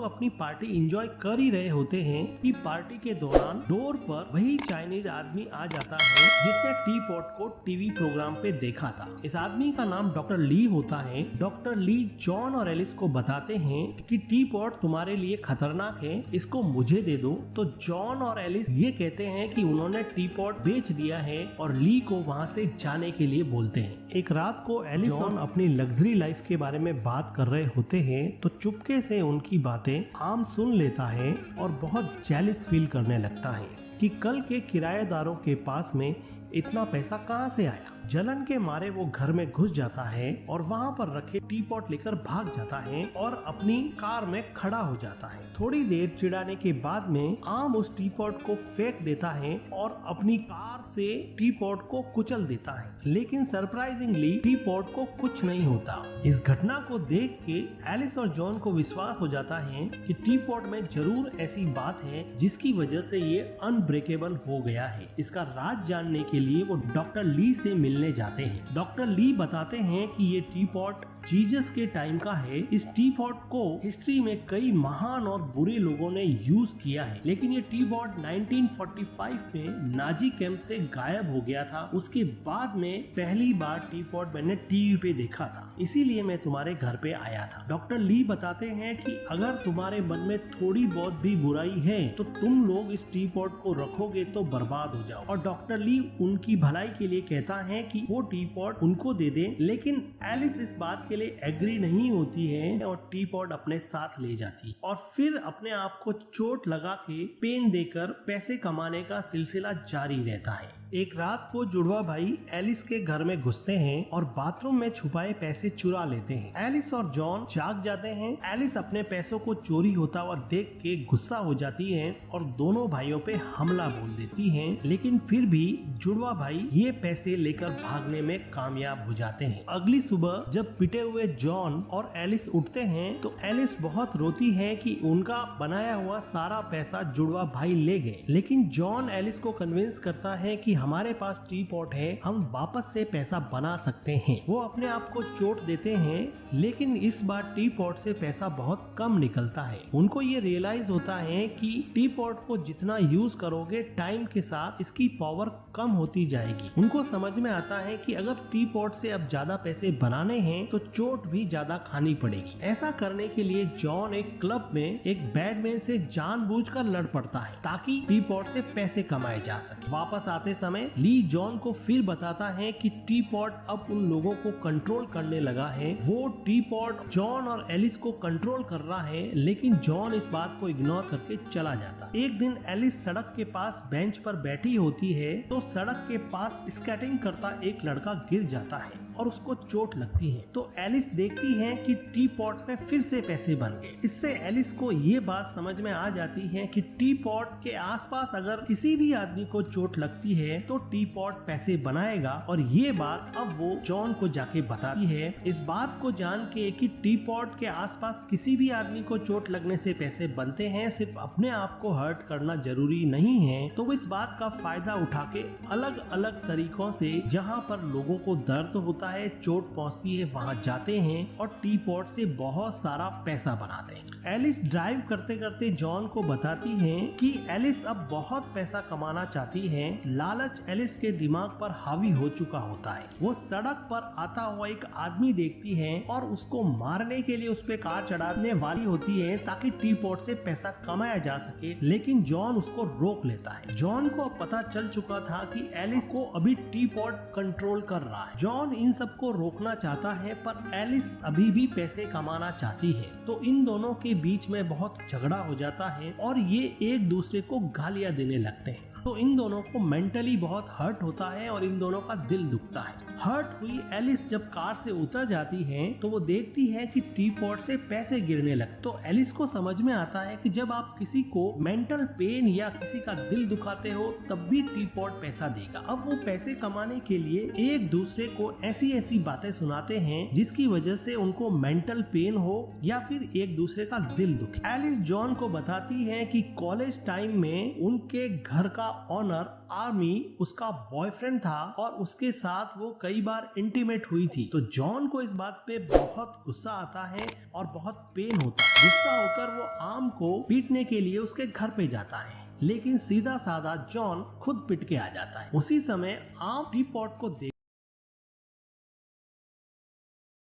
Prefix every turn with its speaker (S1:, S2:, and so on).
S1: अपनी party enjoy कर ही रहे होते हैं कि पार्टी के दौरान डोर पर वही चाइनीज आदमी आ जाता है जिसने टी पॉट को टीवी प्रोग्राम पे देखा था। इस आदमी का नाम डॉक्टर ली होता है। डॉक्टर ली जॉन और एलिस को बताते हैं कि टी पॉट तुम्हारे लिए खतरनाक है, इसको मुझे दे दो। तो जॉन और एलिस ये कहते हैं कि उन्होंने टी पॉट बेच दिया है और ली को वहाँ से जाने के लिए बोलते हैं। एक रात को एलिस जॉन अपनी लग्जरी लाइफ के बारे में बात कर रहे होते हैं तो चुपके से उनकी बातें आम सुन लेता है और बहुत जेलस फील करने लगता है कि कल के किराएदारों के पास में इतना पैसा कहाँ से आया। जलन के मारे वो घर में घुस जाता है और वहाँ पर रखे टी पॉट लेकर भाग जाता है और अपनी कार में खड़ा हो जाता है। थोड़ी देर चिढ़ाने के बाद में आम उस टी पॉट को फेंक देता है और अपनी कार से टी पॉट को कुचल देता है, लेकिन सरप्राइजिंगली टी पॉट को कुछ नहीं होता। इस घटना को देख के एलिस और जॉन को विश्वास हो जाता है कि टी पॉट में जरूर ऐसी बात है जिसकी वजह से ये अनब्रेकेबल हो गया है। इसका राज जानने के लिए वो डॉक्टर ली से मिलने जाते हैं। डॉक्टर ली बताते हैं कि ये टी पॉट जीसस के टाइम का है। इस टी पॉट को हिस्ट्री में कई महान और बुरे लोगों ने यूज किया है, लेकिन ये टी पॉट 1945 में नाजी कैंप से गायब हो गया था। उसके बाद में पहली बार टी पॉट मैंने टीवी पे देखा था, इसीलिए मैं तुम्हारे घर पे आया था। डॉक्टर ली बताते हैं कि अगर तुम्हारे मन में थोड़ी बहुत भी बुराई है तो तुम लोग इस टी पॉट को रखोगे तो बर्बाद हो जाओ। और डॉक्टर ली उनकी भलाई के लिए कहता है कि वो टी पॉट उनको दे दे, लेकिन एलिस इस बात के लिए एग्री नहीं होती है और टी पॉट अपने साथ ले जाती है और फिर अपने आप को चोट लगा के पेन देकर पैसे कमाने का सिलसिला जारी रहता है। एक रात को जुड़वा भाई एलिस के घर में घुसते हैं और बाथरूम में छुपाए पैसे चुरा लेते हैं। एलिस और जॉन जाग जाते हैं। एलिस अपने पैसों को चोरी होता हुआ देख के गुस्सा हो जाती है और दोनों भाइयों पे हमला बोल देती है, लेकिन फिर भी जुड़वा भाई ये पैसे लेकर भागने में कामयाब हो जाते हैं। अगली सुबह जब पिटे हुए जॉन और एलिस उठते हैं तो एलिस बहुत रोती है कि उनका बनाया हुआ सारा पैसा जुड़वा भाई ले गए, लेकिन जॉन एलिस को कन्विंस करता है कि हमारे पास टी पॉट है, हम वापस से पैसा बना सकते हैं। वो अपने आप को चोट देते हैं, लेकिन इस बार टी पॉट से पैसा बहुत कम निकलता है। उनको ये रियलाइज होता है कि टी पॉट को जितना यूज करोगे टाइम के साथ इसकी पावर कम होती जाएगी। उनको समझ में आता है कि अगर टी पॉट से अब ज्यादा पैसे बनाने हैं तो चोट भी ज्यादा खानी पड़ेगी। ऐसा करने के लिए जॉन एक क्लब में एक बैडमैन से जानबूझकर लड़ पड़ता है ताकि टी पॉट से पैसे कमाए जा सके। वापस आते समय ली जॉन को फिर बताता है कि टी पॉट अब उन लोगों को कंट्रोल करने लगा है। वो टी पॉट जॉन और एलिस को कंट्रोल कर रहा है, लेकिन जॉन इस बात को इग्नोर करके चला जाता। एक दिन एलिस सड़क के पास बेंच पर बैठी होती है तो सड़क के पास स्केटिंग करता एक लड़का गिर जाता है और उसको चोट लगती है। तो एलिस देखती है कि टी पॉट में फिर से पैसे बन गए। इससे एलिस को ये बात समझ में आ जाती है कि टी पॉट के आसपास अगर किसी भी आदमी को चोट लगती है तो टी पॉट पैसे बनाएगा, और ये बात अब वो जॉन को जाके बताती है। इस बात को जान के कि टी पॉट के आसपास किसी भी आदमी को चोट लगने से पैसे बनते हैं, सिर्फ अपने आप को हर्ट करना जरूरी नहीं है, तो वो इस बात का फायदा उठा के अलग अलग तरीकों से जहाँ पर लोगों को दर्द होता है, चोट पहुंचती है, वहां जाते हैं और टी पॉट से बहुत सारा पैसा बनाते हैं। एलिस ड्राइव करते करते जॉन को बताती है कि एलिस अब बहुत पैसा कमाना चाहती है। लालच एलिस के दिमाग पर हावी हो चुका होता है। वो सड़क पर आता हुआ एक आदमी देखती है और उसको मारने के लिए उस पे कार चढ़ाने वाली होती है ताकि टी पॉट से पैसा कमाया जा सके, लेकिन जॉन उसको रोक लेता है। जॉन को पता चल चुका था कि एलिस को अभी टी पॉट कंट्रोल कर रहा है। जॉन इन सब को रोकना चाहता है पर एलिस अभी भी पैसे कमाना चाहती है, तो इन दोनों के बीच में बहुत झगड़ा हो जाता है और ये एक दूसरे को गालियां देने लगते हैं। तो इन दोनों को मेंटली बहुत हर्ट होता है और इन दोनों का दिल दुखता है। हर्ट हुई एलिस जब कार से उतर जाती है तो वो देखती है कि टी पॉट से पैसे गिरने लगते। तो एलिस को समझ में आता है कि जब आप किसी को मेंटल पेन या किसी का दिल दुखाते हो तब भी टी पॉट पैसा देगा। अब वो पैसे कमाने के लिए एक दूसरे को ऐसी ऐसी बातें सुनाते हैं जिसकी वजह से उनको मेंटल पेन हो या फिर एक दूसरे का दिल दुखे। एलिस जॉन को बताती है कि कॉलेज टाइम में उनके घर का ऑनर आर्मी उसका बॉयफ्रेंड था और उसके साथ वो कई बार इंटीमेट हुई थी। तो जॉन को इस बात पे बहुत गुस्सा आता है और बहुत पेन होता है। गुस्सा होकर वो आर्म को पीटने के लिए उसके घर पे जाता है, लेकिन सीधा साधा जॉन खुद पिट के आ जाता है। उसी समय आर्म टी पॉट को